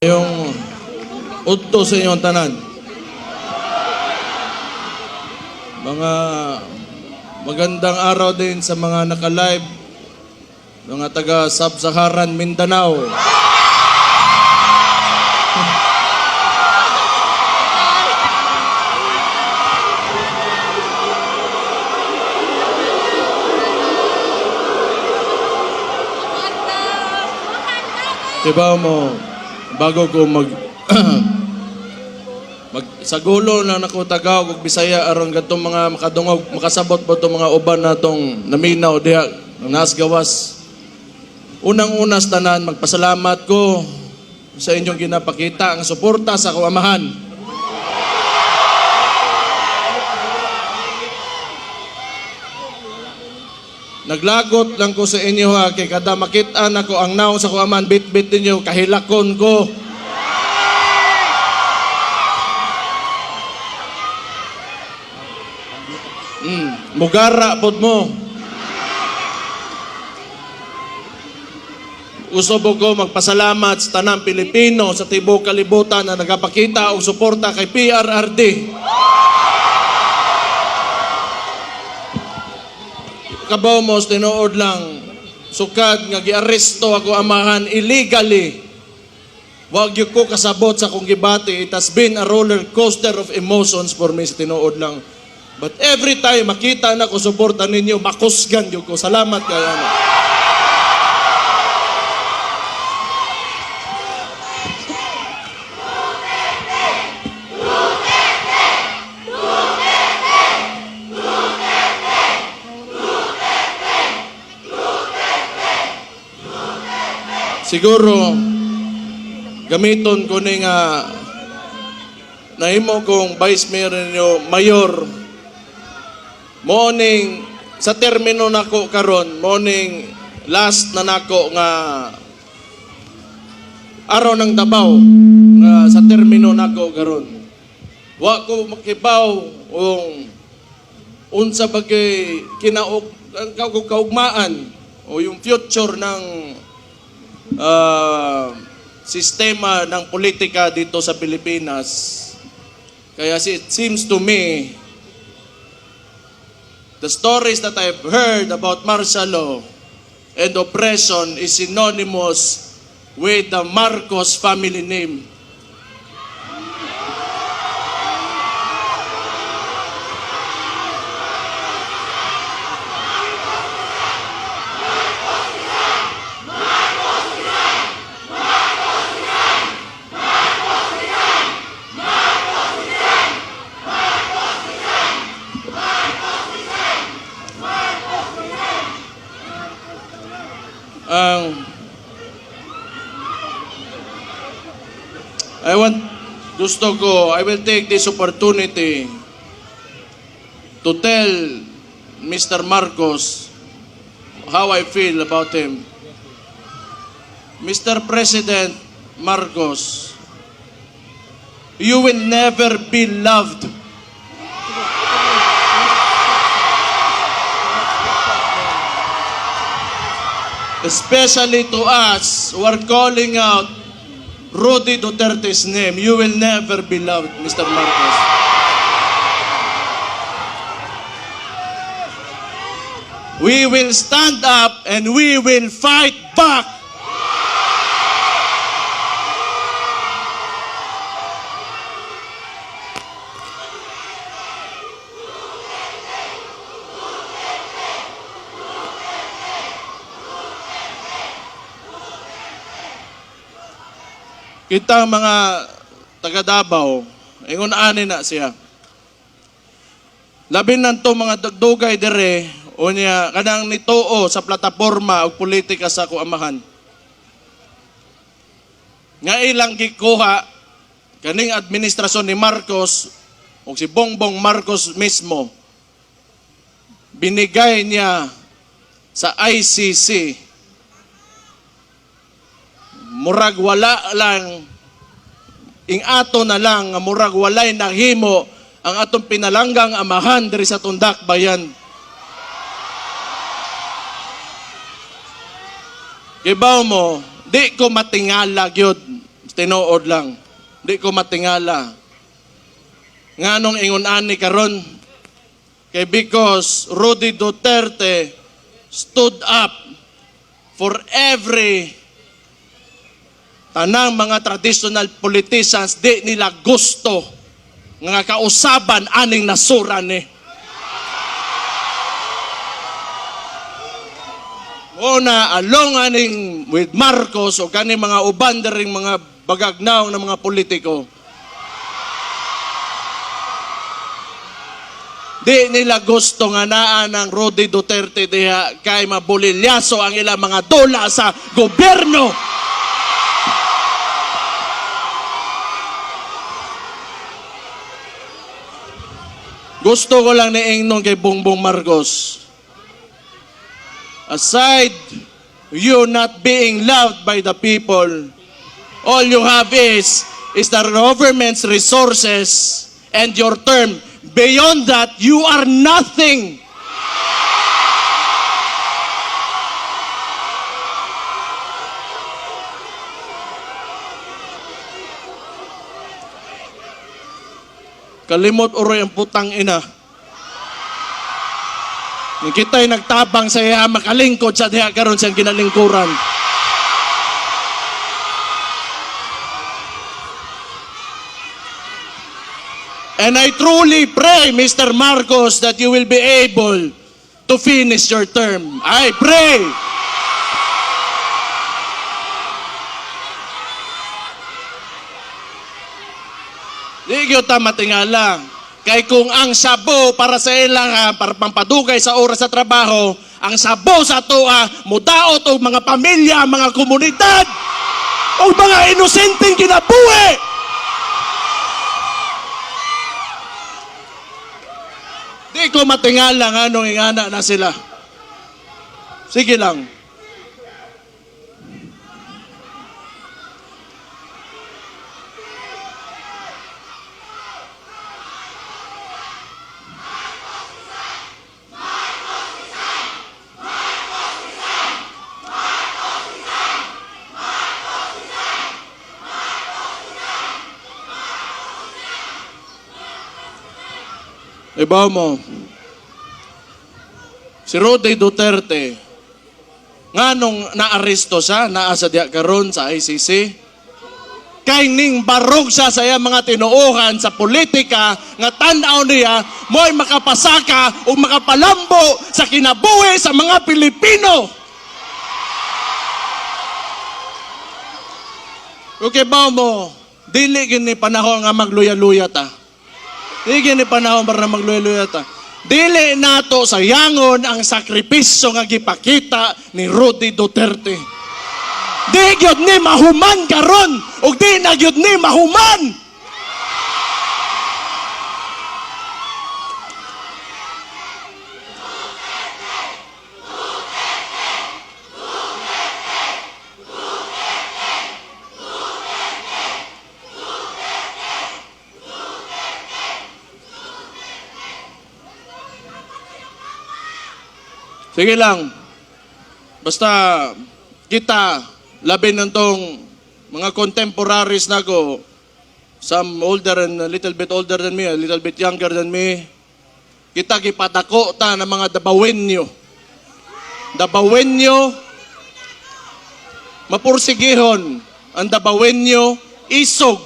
Yung udto sa inyong tanan. Mga magandang araw din sa mga naka-live, mga taga Sub-Saharan Mindanao. Diba mo, bago ko sagulo na nako Tagaw ug Bisaya aron gadtong mga makadungog makasabot po itong mga uban natong naminaw diha nas gawas. Unang-unas tanan magpasalamat ko sa inyong ginapakita ang suporta sa akong amahan. Naglagot lang ko sa inyo ha, kay kada makita nako ang naong sa akong amahan, bit-bit ninyo, kahilakon ko. Mugara pod mo. Usob ko magpasalamat sa tanang Pilipino sa tibuok kalibutan na nagapakita og suporta kay PRRD. Kabaw mo tinuod lang sukad nga giaresto ako amahan illegally. Wag gyud ko kasabot sa akong gibati. It has been a roller coaster of emotions for me sa tinuod lang. But every time makita na ko suporta ninyo, makusgan gyud ko. Salamat kayo. Siguro gamiton ko ni nga nahimo kong vice mayor ninyo, mayor. Morning sa termino nako karon, morning last na nako nga araw ng Davao sa termino nako karon. Wa ko makibaw ong unsa bagay kinaog kaugmaan o yung future ng sistema ng politika dito sa Pilipinas. Kaya it seems to me the stories that I've heard about martial law and oppression is synonymous with the Marcos family name. I will take this opportunity to tell Mr. Marcos how I feel about him. Mr. President Marcos, you will never be loved. Especially to us who are calling out Rudy Duterte's name. You will never be loved, Mr. Marcos. We will stand up and we will fight back. Kita mga taga Davao, ingon ani na siya. Labi nanto mga dugay dire o niya kanang nituo sa plataporma og politika sa kuamahan. Nga ilang gikuha kaning administrasyon ni Marcos o si Bongbong Marcos mismo, binigay niya sa ICC. Murag wala lang, ing-ato na lang, murag walay nahimo ang atong pinalanggang amahan diri sa Tundak Bayan. Kibaw mo, di ko matingala gyud tinuod lang. Di ko matingala. Nganong ingon ani karon? Kay because Rudy Duterte stood up for every tanang mga traditional politicians di nila gusto nga kausaban aning nasura ni. Una, along aning with Marcos o kani mga uban ring mga bagagnaw na mga politiko. Di nila gusto nga naa ng Rudy Duterte diha kay mabulilyaso ang ilang mga dola sa gobyerno. Gusto ko lang niingnon kay Bongbong Marcos. Aside you not being loved by the people, all you have is the government's resources and your term. Beyond that, you are nothing. Kalimot oroy ang putang ina. Nung kita'y nagtabang sa iya, makalingkod sa diha karon siyang ginalingkuran. And I truly pray, Mr. Marcos, that you will be able to finish your term. I pray. Di gyud ta matingala. Kay kung ang sabo para sa ilang para pampadugay sa oras sa trabaho, ang sabo sa tuwa, mudaot og mga pamilya, mga komunidad, o mga inosenteng kinabuhi. Di ko matingala nga nung ingana na sila. Sige lang. Ibaw mo, si Rudy Duterte, nga nung naaresto siya, naasa diya karon sa ICC, kay ning barog siya sa iya mga tinuuhan sa politika, nga tanaw niya, mo'y makapasaka o makapalambo sa kinabuhi sa mga Pilipino. Okay ba mo, dili gini panahon nga magluya-luya ta. Dili ni panahon para magluya-luya ta. Dili nato sayangon ang sakripisyo nga gipakita ni Rudy Duterte. Di gyud ni mahuman karon ug di na gyud ni mahuman. Sige lang. Basta kita, labi ng tong mga contemporaries na ko, some older and a little bit older than me, a little bit younger than me, kita kipadako ta ng mga dabawenyo. Dabawenyo, mapursigihon. Ang dabawenyo, isog.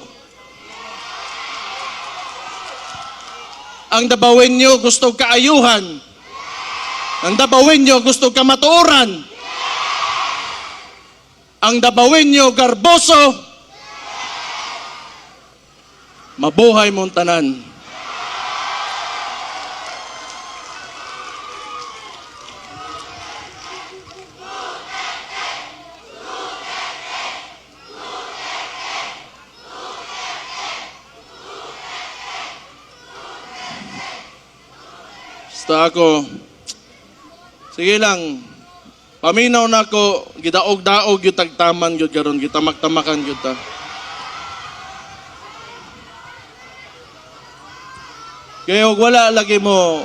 Ang dabawenyo gusto kaayuhan. Ang dabawenyo gusto kamatuoran. Ang dabawenyo garboso. Mabuhay mong tanan. Basta ako, sige lang, paminaw na ko, gidaog-daog yung tagtaman yun karon, gitamak-tamakan yun ta. Kaya wala lagi mo,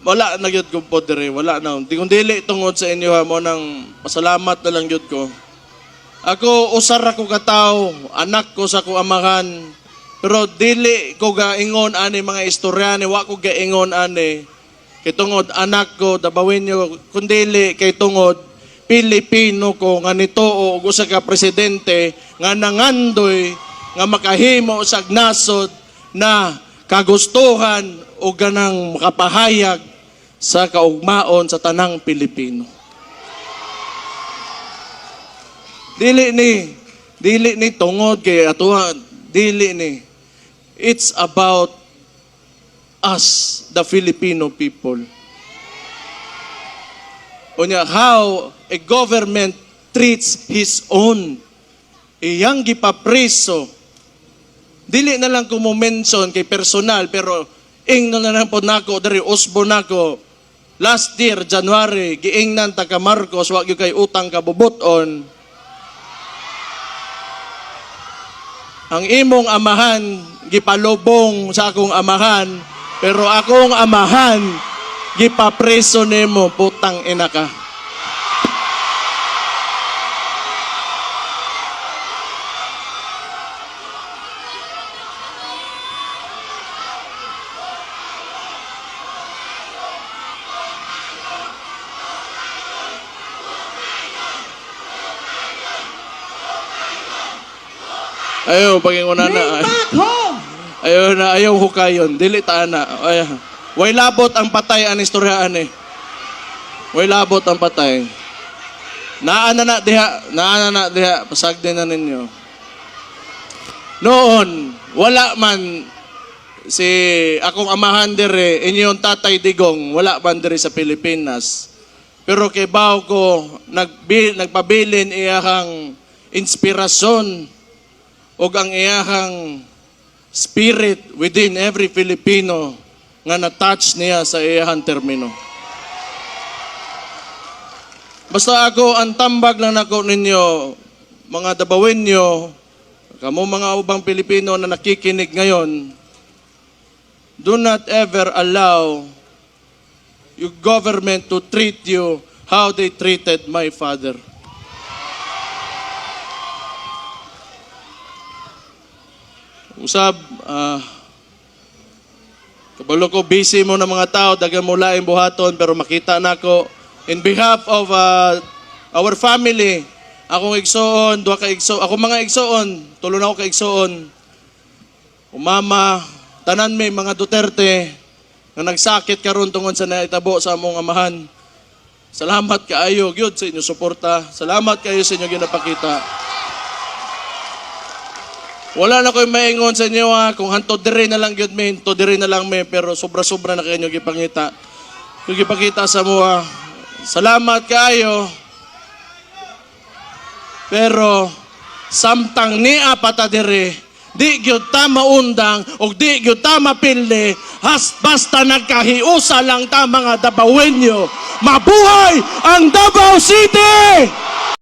wala na yun ko po dire, wala na. Di kung dili tungod sa inyo ha, mo nang pasalamat na lang yun ko. Ako usar ako kataw, anak ko sa ko amahan. Pero dili ko gaingon ani mga istorya ni wa ko gaingon ani. Kay tungod anak ko dabawin niyo kundili kay tungod Pilipino ko nga nituo og usa ka presidente nga nangandoy nga makahimo sa nasod na kagustuhan o ganang makapahayag sa kaugmaon sa tanang Pilipino. Dili ni tungod kay atuha, dili ni. It's about us, the Filipino people. Unya, how a government treats his own. Iyang gipapriso. Dili na lang ko mo mention kay personal, pero ingnon na lang po nako, dari usbo nako. Last year, January, giingnan taga Marcos, wag yung kay utang kabubuton. Ang imong amahan, gipalubong sa akong amahan, pero akong amahan, gipapreso nimo, putang ina ka. Ayaw, paginguna na. Ayaw hukayon. Dili ta na. Way labot ang patay ang istoryaan eh. Way labot ang patay. Naana na diha. Pasag din na ninyo. Noon, wala man si akong amahan dire, inyong tatay Digong, wala man dire sa Pilipinas. Pero kay baw ko, nagpabilin iyahang inspirasyon o ang iyahang spirit within every Filipino nga na-touch niya sa iyahang termino. Basta ako, ang tambag lang nako ninyo, mga Dabawenyo, kamo mga ubang Pilipino na nakikinig ngayon, do not ever allow your government to treat you how they treated my father. Usab, kabalo ko, busy mo na mga tao, dagan mo laing buhaton, pero makita na ko, in behalf of our family, akong igsoon, ako mga igsoon, tulo na ako ka igsoon, umama, tanan may mga Duterte, na nagsakit karon tungod sa naitabo sa among amahan. Salamat kaayo, gyud sa inyo suporta. Salamat kayo sa inyo ginapakita. Wala na ko'y maingon sa inyo kung hanto dire na lang gyud may, hanto dire na lang may, pero sobra-sobra na kayo gipangita. Yung gipakita sa mua. Salamat kayo. Pero samtang niya pata dire, di gyud ta maundang o di gyud ta mapili, basta nagkahiusa lang ta mga Dabawenyo. Mabuhay ang Davao City!